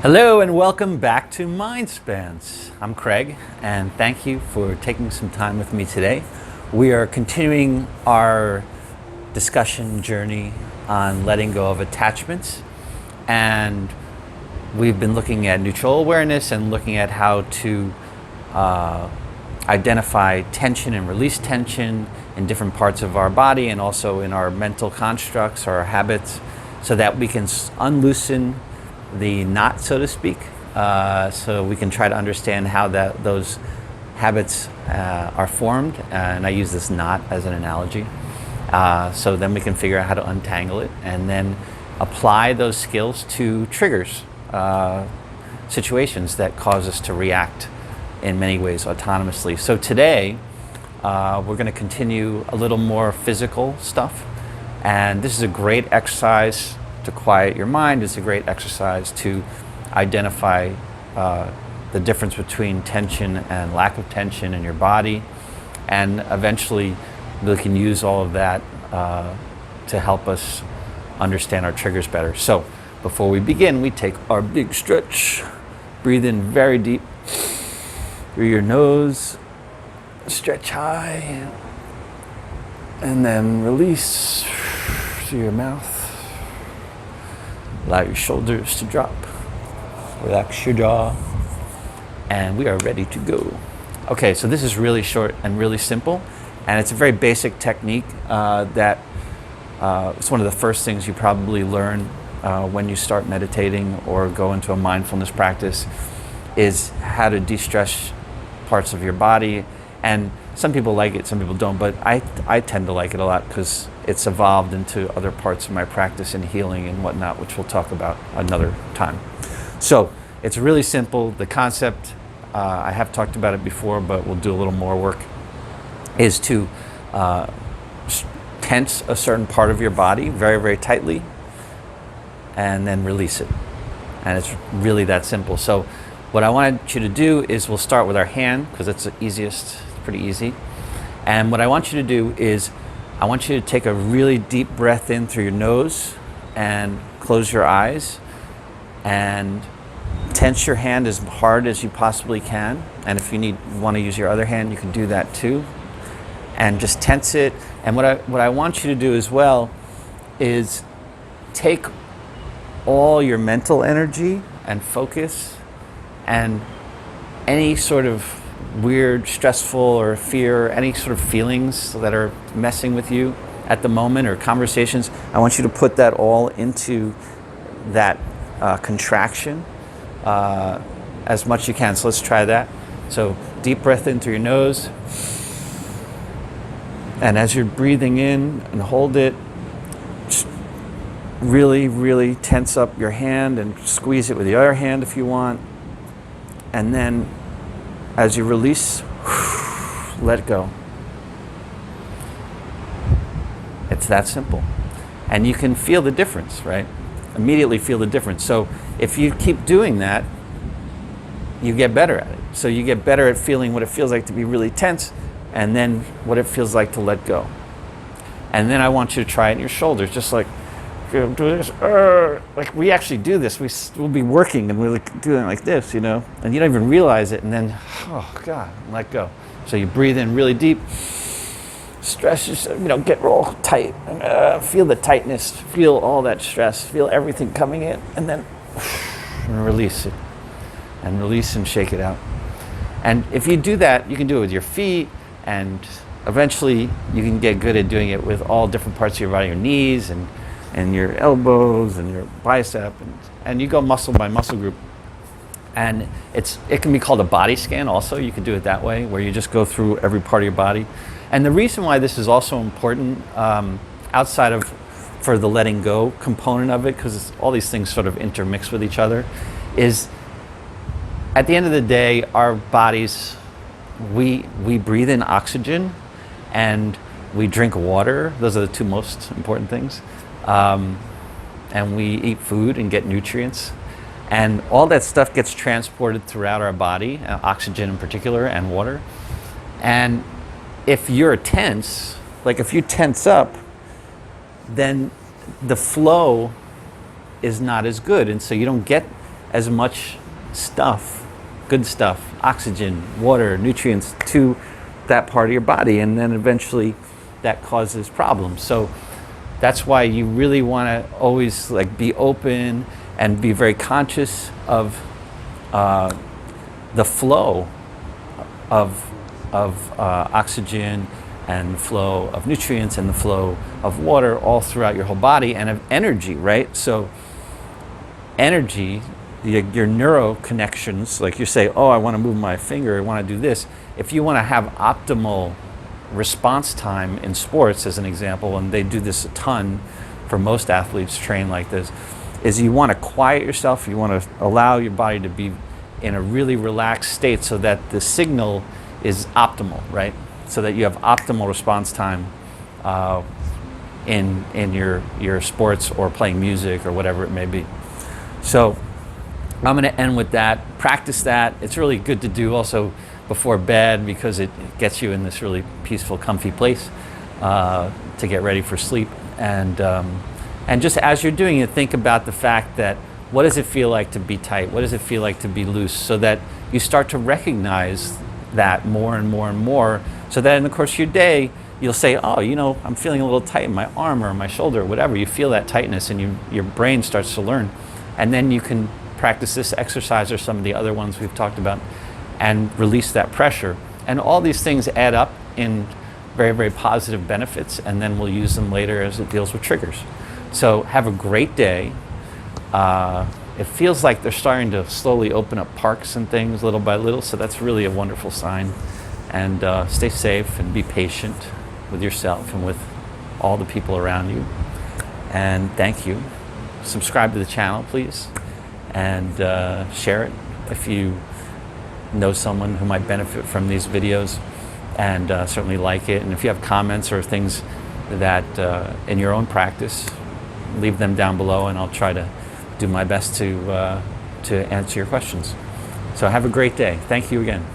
Hello and welcome back to MindSpanse. I'm Craig and thank you for taking some time with me today. We are continuing our discussion journey on letting go of attachments, and we've been looking at neutral awareness and looking at how to identify tension and release tension in different parts of our body and also in our mental constructs, our habits, so that we can unloosen the knot, so to speak, so we can try to understand how those habits are formed. And I use this knot as an analogy. So then we can figure out how to untangle it and then apply those skills to triggers, situations that cause us to react in many ways autonomously. So today, we're going to continue a little more physical stuff. And this is a great exercise to quiet your mind. It's a great exercise to identify the difference between tension and lack of tension in your body. And eventually we can use all of that to help us understand our triggers better. So before we begin, we take our big stretch. Breathe in very deep through your nose, stretch high, and then release through your mouth. Allow your shoulders to drop. Relax your jaw. And we are ready to go. Okay, so this is really short and really simple. And it's a very basic technique that it's one of the first things you probably learn when you start meditating or go into a mindfulness practice, is how to de-stress parts of your body. And some people like it, some people don't, but I tend to like it a lot because it's evolved into other parts of my practice in healing and whatnot, which we'll talk about another time. So it's really simple. The concept, I have talked about it before, but we'll do a little more work, is to tense a certain part of your body very, very tightly and then release it. And it's really that simple. So what I want you to do is we'll start with our hand because it's the easiest, pretty easy. And what I want you to do is I want you to take a really deep breath in through your nose and close your eyes and tense your hand as hard as you possibly can. And if you want to use your other hand, you can do that too. And just tense it. And what I want you to do as well is take all your mental energy and focus and any sort of weird, stressful, or fear, any sort of feelings that are messing with you at the moment or conversations, I want you to put that all into that contraction as much as you can. So let's try that. So deep breath in through your nose. And as you're breathing in and hold it, just really, really tense up your hand and squeeze it with the other hand if you want. And then as you release, let go. It's that simple. And you can feel the difference, right? Immediately feel the difference. So if you keep doing that, you get better at it. So you get better at feeling what it feels like to be really tense and then what it feels like to let go. And then I want you to try it in your shoulders, just like, do this, like we actually do this. We'll be working and we're doing it like this, and you don't even realize it, and then, oh God, let go. So you breathe in really deep, stress yourself, get real tight, and feel the tightness, feel all that stress, feel everything coming in, and then and release it, and release and shake it out. And if you do that, you can do it with your feet, and eventually you can get good at doing it with all different parts of your body, your knees and your elbows and your bicep, and you go muscle by muscle group. And it can be called a body scan also. You can do it that way, where you just go through every part of your body. And the reason why this is also important, outside of for the letting go component of it, because all these things sort of intermix with each other, is at the end of the day, our bodies, we breathe in oxygen and we drink water. Those are the two most important things. And we eat food and get nutrients. And all that stuff gets transported throughout our body, oxygen in particular, and water. And if you're tense, like if you tense up, then the flow is not as good, and so you don't get as much stuff, good stuff, oxygen, water, nutrients to that part of your body, and then eventually that causes problems. So that's why you really want to always like be open and be very conscious of the flow of oxygen and the flow of nutrients and the flow of water all throughout your whole body, and of energy, right? So energy, your neuro connections, like you say, oh, I want to move my finger, I want to do this. If you want to have optimal response time in sports, as an example, and they do this a ton for most athletes train like this, is you want to quiet yourself, you want to allow your body to be in a really relaxed state so that the signal is optimal, right? So that you have optimal response time in your sports or playing music or whatever it may be. So I'm going to end with that. Practice that. It's really good to do also before bed, because it gets you in this really peaceful, comfy place to get ready for sleep. And just as you're doing it, think about the fact that, what does it feel like to be tight? What does it feel like to be loose? So that you start to recognize that more and more and more, so that in the course of your day, you'll say, oh, you know, I'm feeling a little tight in my arm or my shoulder or whatever. You feel that tightness, and your brain starts to learn. And then you can practice this exercise or some of the other ones we've talked about and release that pressure. And all these things add up in very, very positive benefits, and then we'll use them later as it deals with triggers. So have a great day. It feels like they're starting to slowly open up parks and things little by little, so that's really a wonderful sign. And stay safe and be patient with yourself and with all the people around you. And thank you. Subscribe to the channel, please, and share it if you know someone who might benefit from these videos, and certainly like it. And if you have comments or things that in your own practice, leave them down below, and I'll try to do my best to answer your questions. So have a great day. Thank you again.